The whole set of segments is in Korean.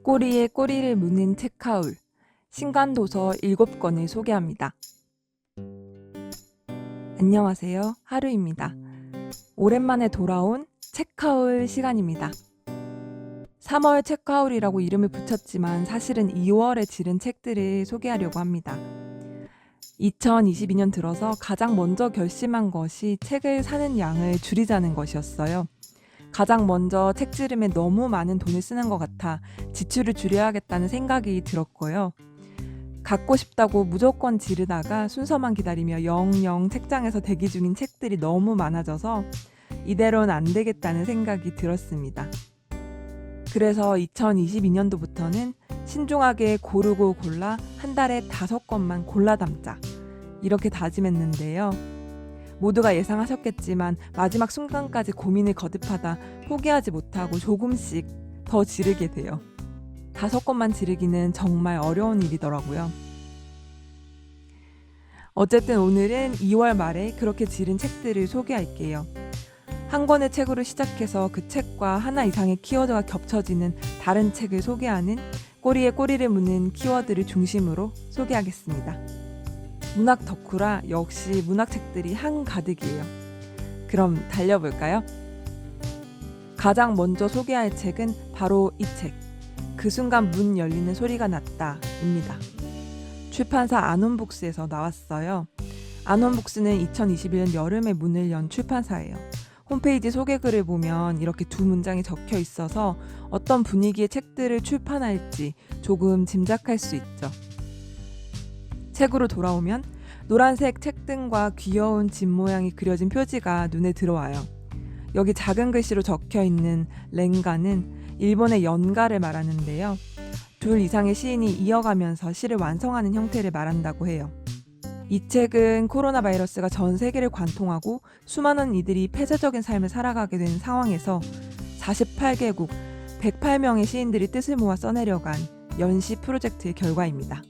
꼬리에 꼬리를 무는 책하울, 신간도서 7권을 소개합니다. 안녕하세요, 하루입니다. 오랜만에 돌아온 책하울 시간입니다. 3월 책하울이라고 이름을 붙였지만 사실은 2월에 지른 책들을 소개하려고 합니다. 2022년 들어서 가장 먼저 결심한 것이 책을 사는 양을 줄이자는 것이었어요. 가장 먼저 책 지름에 너무 많은 돈을 쓰는 것 같아 지출을 줄여야겠다는 생각이 들었고요. 갖고 싶다고 무조건 지르다가 순서만 기다리며 영영 책장에서 대기 중인 책들이 너무 많아져서 이대로는 안 되겠다는 생각이 들었습니다. 그래서 2022년도부터는 신중하게 고르고 골라 한 달에 5권만 골라 담자, 이렇게 다짐했는데요. 모두가 예상하셨겠지만 마지막 순간까지 고민을 거듭하다 포기하지 못하고 조금씩 더 지르게 돼요. 5권만 지르기는 정말 어려운 일이더라고요. 어쨌든 오늘은 2월 말에 그렇게 지른 책들을 소개할게요. 한 권의 책으로 시작해서 그 책과 하나 이상의 키워드가 겹쳐지는 다른 책을 소개하는 꼬리에 꼬리를 무는 키워드를 중심으로 소개하겠습니다. 문학 덕후라 역시 문학책들이 한가득이에요. 그럼 달려볼까요? 가장 먼저 소개할 책은 바로 이 책, 그 순간 문 열리는 소리가 났다입니다. 출판사 아논북스에서 나왔어요. 아논북스는 2021년 여름에 문을 연 출판사예요. 홈페이지 소개글을 보면 이렇게 두 문장이 적혀 있어서 어떤 분위기의 책들을 출판할지 조금 짐작할 수 있죠. 책으로 돌아오면 노란색 책등과 귀여운 집 모양이 그려진 표지가 눈에 들어와요. 여기 작은 글씨로 적혀 있는 렌가는 일본의 연가를 말하는데요. 2 이상의 시인이 이어가면서 시를 완성하는 형태를 말한다고 해요. 이 책은 코로나 바이러스가 전 세계를 관통하고 수많은 이들이 폐쇄적인 삶을 살아가게 된 상황에서 48개국 108명의 시인들이 뜻을 모아 써내려간 연시 프로젝트의 결과입니다.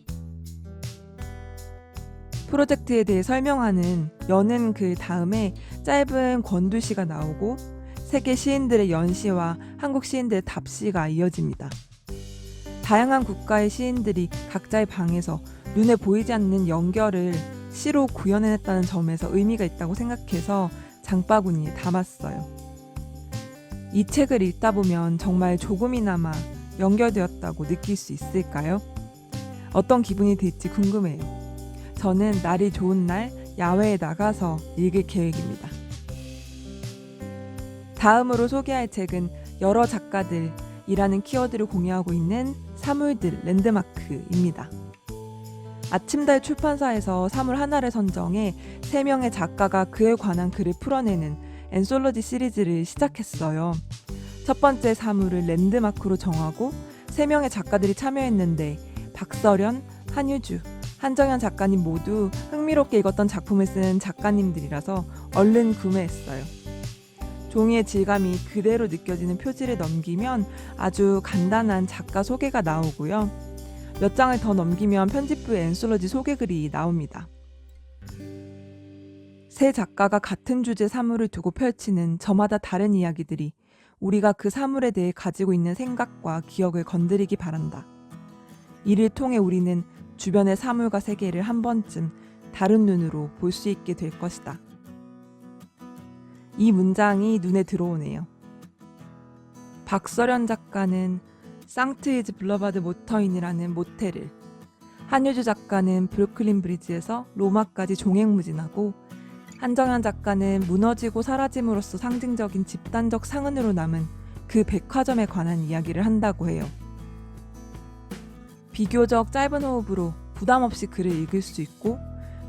프로젝트에 대해 설명하는 여는 글 다음에 짧은 권두시가 나오고 세계 시인들의 연시와 한국 시인들의 답시가 이어집니다. 다양한 국가의 시인들이 각자의 방에서 눈에 보이지 않는 연결을 시로 구현해냈다는 점에서 의미가 있다고 생각해서 장바구니에 담았어요. 이 책을 읽다 보면 정말 조금이나마 연결되었다고 느낄 수 있을까요? 어떤 기분이 들지 궁금해요. 저는 날이 좋은 날 야외에 나가서 읽을 계획입니다. 다음으로 소개할 책은 여러 작가들이라는 키워드를 공유하고 있는 사물들 랜드마크입니다. 아침달 출판사에서 사물 하나를 선정해 3명의 작가가 그에 관한 글을 풀어내는 엔솔로지 시리즈를 시작했어요. 첫 번째 사물을 랜드마크로 정하고 3명의 작가들이 참여했는데 박서련, 한유주, 한정현 작가님 모두 흥미롭게 읽었던 작품을 쓴 작가님들이라서 얼른 구매했어요. 종이의 질감이 그대로 느껴지는 표지를 넘기면 아주 간단한 작가 소개가 나오고요. 몇 장을 더 넘기면 편집부의 엔솔로지 소개글이 나옵니다. 세 작가가 같은 주제 사물을 두고 펼치는 저마다 다른 이야기들이 우리가 그 사물에 대해 가지고 있는 생각과 기억을 건드리기 바란다. 이를 통해 우리는 주변의 사물과 세계를 한 번쯤 다른 눈으로 볼 수 있게 될 것이다. 이 문장이 눈에 들어오네요. 박서련 작가는 상트이즈 블러바드 모터인이라는 모텔을, 한유주 작가는 브루클린 브리지에서 로마까지 종횡무진하고, 한정현 작가는 무너지고 사라짐으로써 상징적인 집단적 상흔으로 남은 그 백화점에 관한 이야기를 한다고 해요. 비교적 짧은 호흡으로 부담 없이 글을 읽을 수 있고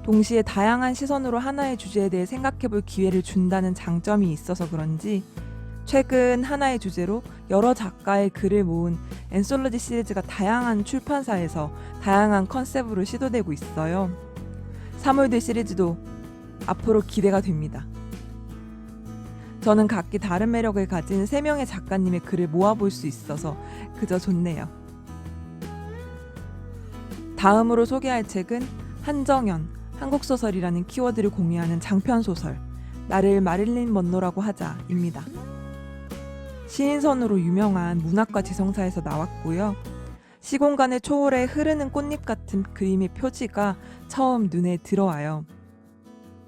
동시에 다양한 시선으로 하나의 주제에 대해 생각해볼 기회를 준다는 장점이 있어서 그런지 최근 하나의 주제로 여러 작가의 글을 모은 엔솔로지 시리즈가 다양한 출판사에서 다양한 컨셉으로 시도되고 있어요. 사물들 시리즈도 앞으로 기대가 됩니다. 저는 각기 다른 매력을 가진 3명의 작가님의 글을 모아볼 수 있어서 그저 좋네요. 다음으로 소개할 책은 한정현, 한국소설이라는 키워드를 공유하는 장편소설 나를 마릴린 먼로라고 하자입니다. 시인선으로 유명한 문학과 지성사에서 나왔고요. 시공간을 초월해 흐르는 꽃잎 같은 그림의 표지가 처음 눈에 들어와요.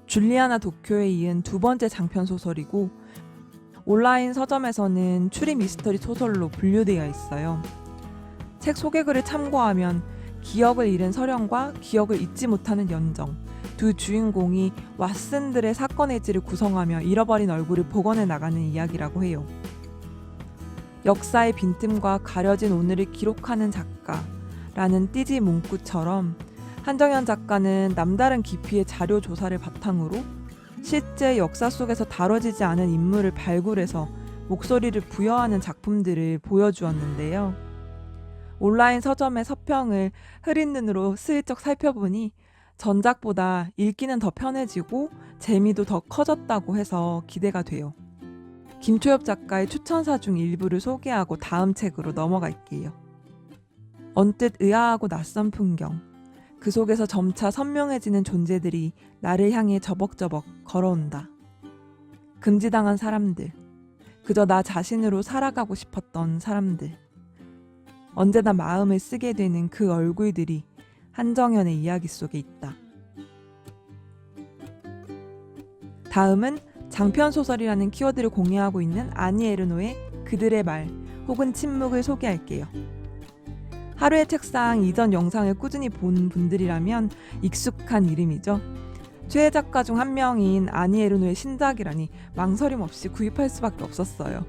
줄리아나 도쿄에 이은 두 번째 장편 소설이고 온라인 서점에서는 추리 미스터리 소설로 분류되어 있어요. 책 소개글을 참고하면 기억을 잃은 서령과 기억을 잊지 못하는 연정, 두 주인공이 왓슨들의 사건의 질을 구성하며 잃어버린 얼굴을 복원해 나가는 이야기라고 해요. 역사의 빈틈과 가려진 오늘을 기록하는 작가라는 띠지 문구처럼 한정연 작가는 남다른 깊이의 자료 조사를 바탕으로 실제 역사 속에서 다뤄지지 않은 인물을 발굴해서 목소리를 부여하는 작품들을 보여주었는데요. 온라인 서점의 서평을 흐린 눈으로 슬쩍 살펴보니 전작보다 읽기는 더 편해지고 재미도 더 커졌다고 해서 기대가 돼요. 김초엽 작가의 추천사 중 일부를 소개하고 다음 책으로 넘어갈게요. 언뜻 의아하고 낯선 풍경, 그 속에서 점차 선명해지는 존재들이 나를 향해 저벅저벅 걸어온다. 금지당한 사람들, 그저 나 자신으로 살아가고 싶었던 사람들. 언제나 마음을 쓰게 되는 그 얼굴들이 한정연의 이야기 속에 있다. 다음은 장편 소설이라는 키워드를 공유하고 있는 아니 에르노의 그들의 말 혹은 침묵을 소개할게요. 하루의 책상 이전 영상을 꾸준히 본 분들이라면 익숙한 이름이죠. 최애 작가 중 한 명인 아니 에르노의 신작이라니 망설임 없이 구입할 수밖에 없었어요.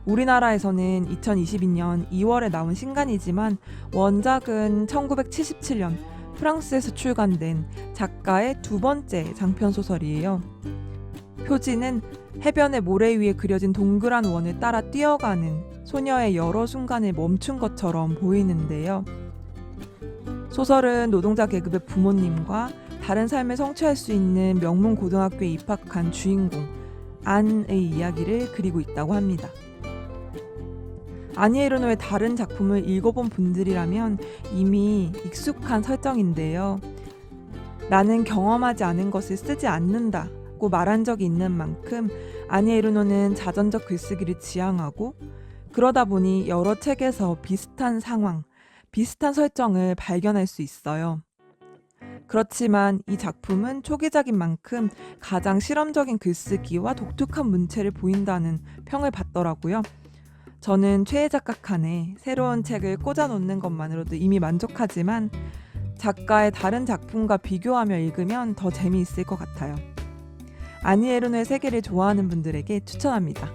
우리나라에서는 2022년 2월에 나온 신간이지만 원작은 1977년 프랑스에서 출간된 작가의 두 번째 장편 소설이에요. 표지는 해변의 모래 위에 그려진 동그란 원을 따라 뛰어가는 소녀의 여러 순간을 멈춘 것처럼 보이는데요. 소설은 노동자 계급의 부모님과 다른 삶을 성취할 수 있는 명문 고등학교에 입학한 주인공 안의 이야기를 그리고 있다고 합니다. 아니 에르노의 다른 작품을 읽어본 분들이라면 이미 익숙한 설정인데요. 나는 경험하지 않은 것을 쓰지 않는다고 말한 적이 있는 만큼 아니 에르노는 자전적 글쓰기를 지향하고 그러다 보니 여러 책에서 비슷한 상황, 비슷한 설정을 발견할 수 있어요. 그렇지만 이 작품은 초기작인 만큼 가장 실험적인 글쓰기와 독특한 문체를 보인다는 평을 받더라고요. 저는 최애 작가 칸에 새로운 책을 꽂아놓는 것만으로도 이미 만족하지만 작가의 다른 작품과 비교하며 읽으면 더 재미있을 것 같아요. 아니 에르노의 세계를 좋아하는 분들에게 추천합니다.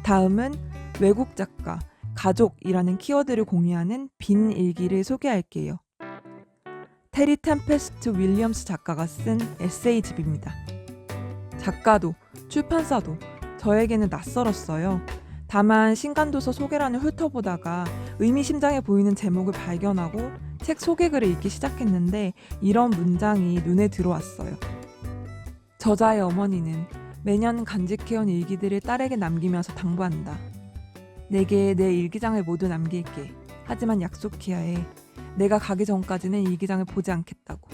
다음은 외국 작가, 가족이라는 키워드를 공유하는 빈 일기를 소개할게요. 테리 템페스트 윌리엄스 작가가 쓴 에세이집입니다. 작가도 출판사도 저에게는 낯설었어요. 다만 신간도서 소개란을 훑어보다가 의미심장해 보이는 제목을 발견하고 책 소개글을 읽기 시작했는데 이런 문장이 눈에 들어왔어요. 저자의 어머니는 매년 간직해온 일기들을 딸에게 남기면서 당부한다. 내게 내 일기장을 모두 남길게. 하지만 약속해야 해. 내가 가기 전까지는 일기장을 보지 않겠다고.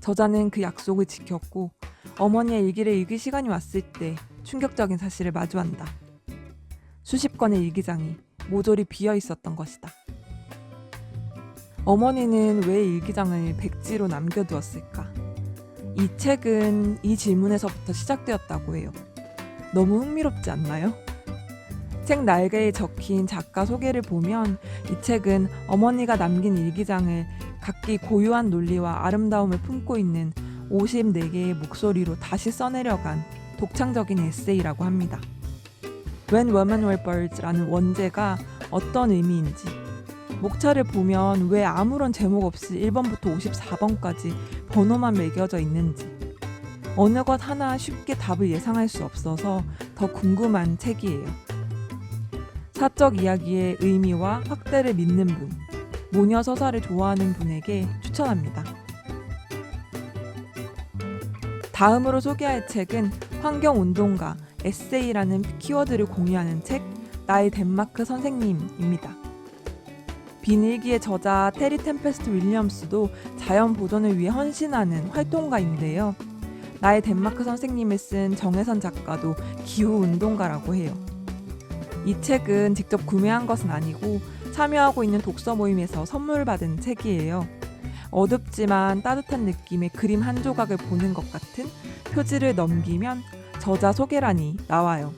저자는 그 약속을 지켰고 어머니의 일기를 읽을 시간이 왔을 때 충격적인 사실을 마주한다. 수십 건의 일기장이 모조리 비어 있었던 것이다. 어머니는 왜 일기장을 백지로 남겨두었을까? 이 책은 이 질문에서부터 시작되었다고 해요. 너무 흥미롭지 않나요? 책 날개에 적힌 작가 소개를 보면 이 책은 어머니가 남긴 일기장을 각기 고유한 논리와 아름다움을 품고 있는 54개의 목소리로 다시 써내려간 독창적인 에세이라고 합니다. When Women Were Birds라는 원제가 어떤 의미인지, 목차를 보면 왜 아무런 제목 없이 1번부터 54번까지 번호만 매겨져 있는지, 어느 것 하나 쉽게 답을 예상할 수 없어서 더 궁금한 책이에요. 사적 이야기의 의미와 확대를 믿는 분, 모녀 서사를 좋아하는 분에게 추천합니다. 다음으로 소개할 책은 환경운동가, 에세이라는 키워드를 공유하는 책 나의 덴마크 선생님입니다. 빈일기의 저자 테리 템페스트 윌리엄스도 자연 보존을 위해 헌신하는 활동가인데요. 나의 덴마크 선생님을 쓴 정혜선 작가도 기후운동가라고 해요. 이 책은 직접 구매한 것은 아니고 참여하고 있는 독서 모임에서 선물 받은 책이에요. 어둡지만 따뜻한 느낌의 그림 한 조각을 보는 것 같은 표지를 넘기면 저자 소개란이 나와요.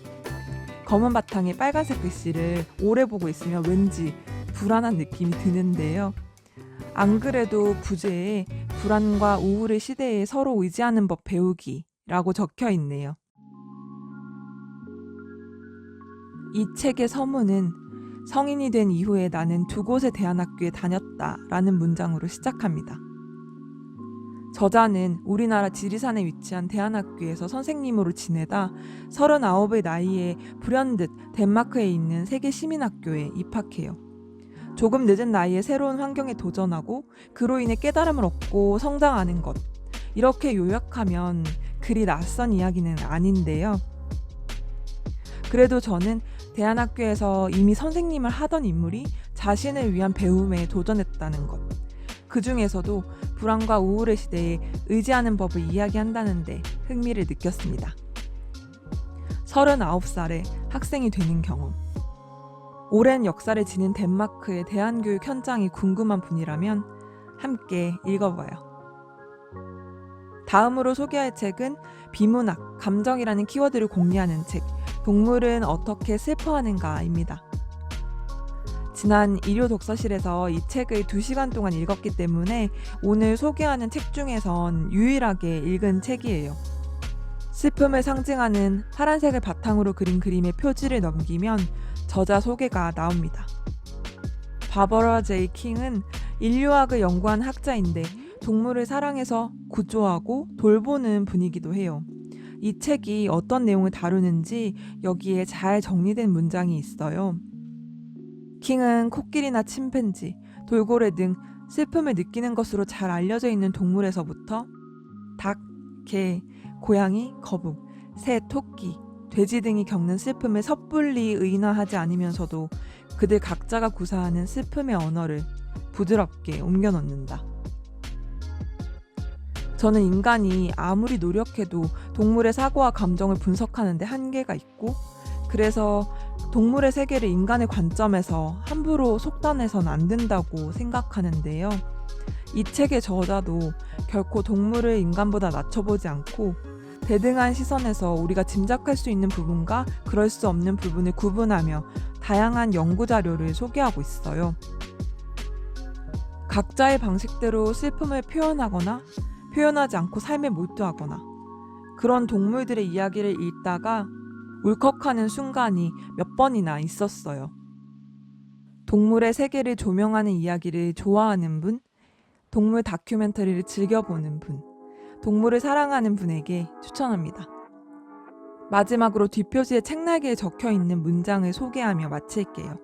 검은 바탕에 빨간색 글씨를 오래 보고 있으면 왠지 불안한 느낌이 드는데요. 안 그래도 부제에 불안과 우울의 시대에 서로 의지하는 법 배우기라고 적혀 있네요. 이 책의 서문은 성인이 된 이후에 나는 두 곳의 대안학교에 다녔다라는 문장으로 시작합니다. 저자는 우리나라 지리산에 위치한 대안학교에서 선생님으로 지내다 39의 나이에 불현듯 덴마크에 있는 세계 시민학교에 입학해요. 조금 늦은 나이에 새로운 환경에 도전하고 그로 인해 깨달음을 얻고 성장하는 것. 이렇게 요약하면 그리 낯선 이야기는 아닌데요. 그래도 저는 대안학교에서 이미 선생님을 하던 인물이 자신을 위한 배움에 도전했다는 것. 그 중에서도 불안과 우울의 시대에 의지하는 법을 이야기한다는데 흥미를 느꼈습니다. 39살에 학생이 되는 경험. 오랜 역사를 지닌 덴마크의 대안교육 현장이 궁금한 분이라면 함께 읽어봐요. 다음으로 소개할 책은 비문학, 감정이라는 키워드를 공략하는 책, 동물은 어떻게 슬퍼하는가입니다. 지난 일요 독서실에서 이 책을 2시간 동안 읽었기 때문에 오늘 소개하는 책 중에선 유일하게 읽은 책이에요. 슬픔을 상징하는 파란색을 바탕으로 그린 그림의 표지를 넘기면 저자 소개가 나옵니다. 바버라 제이 킹은 인류학을 연구한 학자인데 동물을 사랑해서 구조하고 돌보는 분이기도 해요. 이 책이 어떤 내용을 다루는지 여기에 잘 정리된 문장이 있어요. 킹은 코끼리나 침팬지, 돌고래 등 슬픔을 느끼는 것으로 잘 알려져 있는 동물에서부터 닭, 개, 고양이, 거북, 새, 토끼, 돼지 등이 겪는 슬픔을 섣불리 의인화하지 않으면서도 그들 각자가 구사하는 슬픔의 언어를 부드럽게 옮겨 넣는다. 저는 인간이 아무리 노력해도 동물의 사고와 감정을 분석하는 데 한계가 있고 그래서 동물의 세계를 인간의 관점에서 함부로 속단해서는 안 된다고 생각하는데요. 이 책의 저자도 결코 동물을 인간보다 낮춰보지 않고 대등한 시선에서 우리가 짐작할 수 있는 부분과 그럴 수 없는 부분을 구분하며 다양한 연구 자료를 소개하고 있어요. 각자의 방식대로 슬픔을 표현하거나 표현하지 않고 삶에 몰두하거나 그런 동물들의 이야기를 읽다가 울컥하는 순간이 몇 번이나 있었어요. 동물의 세계를 조명하는 이야기를 좋아하는 분, 동물 다큐멘터리를 즐겨보는 분, 동물을 사랑하는 분에게 추천합니다. 마지막으로 뒷표지에 책날개에 적혀있는 문장을 소개하며 마칠게요.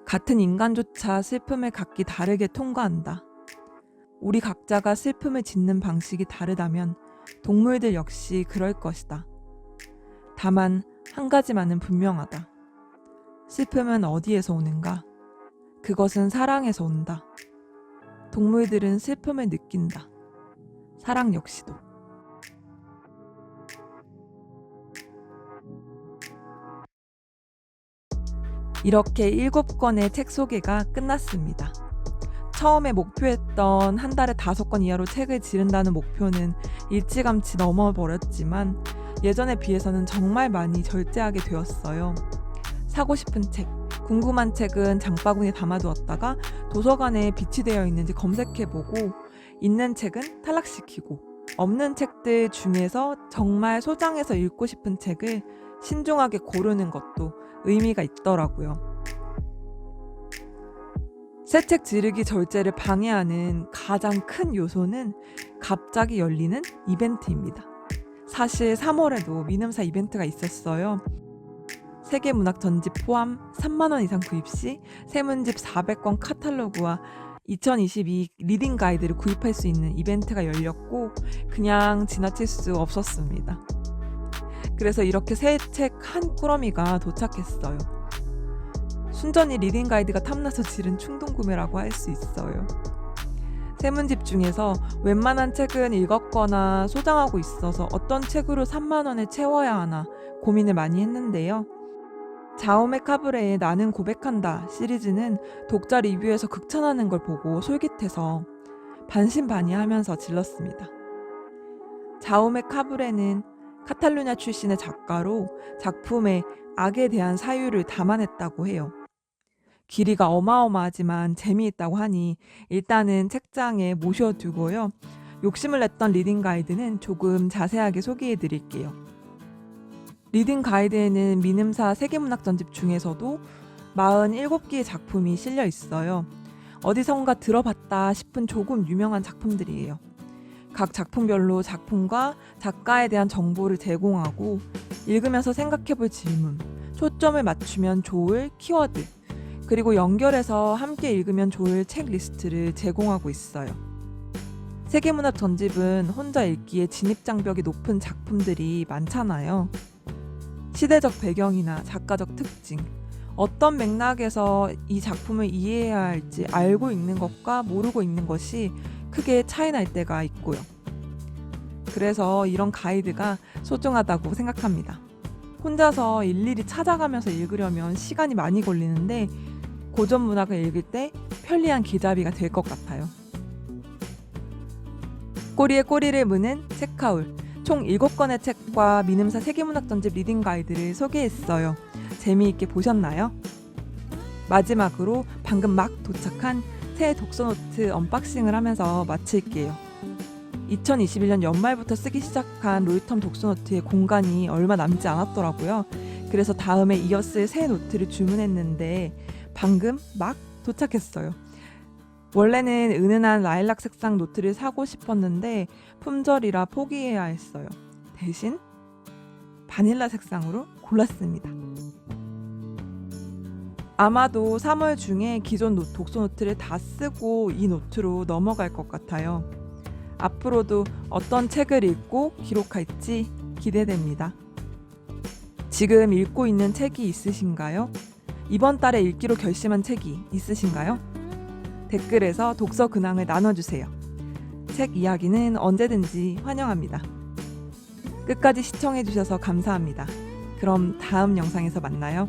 같은 인간조차 슬픔을 각기 다르게 통과한다. 우리 각자가 슬픔을 짓는 방식이 다르다면 동물들 역시 그럴 것이다. 다만 한 가지만은 분명하다. 슬픔은 어디에서 오는가? 그것은 사랑에서 온다. 동물들은 슬픔을 느낀다. 사랑 역시도. 이렇게 7권의 책 소개가 끝났습니다. 처음에 목표했던 한 달에 5권 이하로 책을 지른다는 목표는 일찌감치 넘어버렸지만 예전에 비해서는 정말 많이 절제하게 되었어요. 사고 싶은 책, 궁금한 책은 장바구니에 담아두었다가 도서관에 비치되어 있는지 검색해보고 있는 책은 탈락시키고 없는 책들 중에서 정말 소장해서 읽고 싶은 책을 신중하게 고르는 것도 의미가 있더라고요. 새 책 지르기 절제를 방해하는 가장 큰 요소는 갑자기 열리는 이벤트입니다. 사실 3월에도 미음사 이벤트가 있었어요. 세계문학 전집 포함 3만원 이상 구입 시 세문집 400권 카탈로그와 2022 리딩 가이드를 구입할 수 있는 이벤트가 열렸고 그냥 지나칠 수 없었습니다. 그래서 이렇게 새 책 한 꾸러미가 도착했어요. 순전히 리딩 가이드가 탐나서 지른 충동 구매라고 할 수 있어요. 세문집 중에서 웬만한 책은 읽었거나 소장하고 있어서 어떤 책으로 3만 원을 채워야 하나 고민을 많이 했는데요. 자오메 카브레의 나는 고백한다 시리즈는 독자 리뷰에서 극찬하는 걸 보고 솔깃해서 반신반의하면서 질렀습니다. 자오메 카브레는 카탈루냐 출신의 작가로 작품에 악에 대한 사유를 담아냈다고 해요. 길이가 어마어마하지만 재미있다고 하니 일단은 책장에 모셔두고요. 욕심을 냈던 리딩 가이드는 조금 자세하게 소개해 드릴게요. 리딩 가이드에는 미음사 세계문학 전집 중에서도 47개의 작품이 실려 있어요. 어디선가 들어봤다 싶은 조금 유명한 작품들이에요. 각 작품별로 작품과 작가에 대한 정보를 제공하고 읽으면서 생각해볼 질문, 초점을 맞추면 좋을 키워드, 그리고 연결해서 함께 읽으면 좋을 책 리스트를 제공하고 있어요. 세계문학 전집은 혼자 읽기에 진입장벽이 높은 작품들이 많잖아요. 시대적 배경이나 작가적 특징, 어떤 맥락에서 이 작품을 이해해야 할지 알고 읽는 것과 모르고 읽는 것이 크게 차이 날 때가 있고요. 그래서 이런 가이드가 소중하다고 생각합니다. 혼자서 일일이 찾아가면서 읽으려면 시간이 많이 걸리는데 고전 문학을 읽을 때 편리한 기잡이가 될 것 같아요. 꼬리에 꼬리를 무는 책하울, 총 7권의 책과 미음사 세계문학 전집 리딩 가이드를 소개했어요. 재미있게 보셨나요? 마지막으로 방금 막 도착한 새 독서노트 언박싱을 하면서 마칠게요. 2021년 연말부터 쓰기 시작한 롤텀 독서노트의 공간이 얼마 남지 않았더라고요. 그래서 다음에 이어 쓸 새 노트를 주문했는데 방금 막 도착했어요. 원래는 은은한 라일락 색상 노트를 사고 싶었는데 품절이라 포기해야 했어요. 대신 바닐라 색상으로 골랐습니다. 아마도 3월 중에 기존 독서 노트를 다 쓰고 이 노트로 넘어갈 것 같아요. 앞으로도 어떤 책을 읽고 기록할지 기대됩니다. 지금 읽고 있는 책이 있으신가요? 이번 달에 읽기로 결심한 책이 있으신가요? 댓글에서 독서 근황을 나눠주세요. 책 이야기는 언제든지 환영합니다. 끝까지 시청해주셔서 감사합니다. 그럼 다음 영상에서 만나요.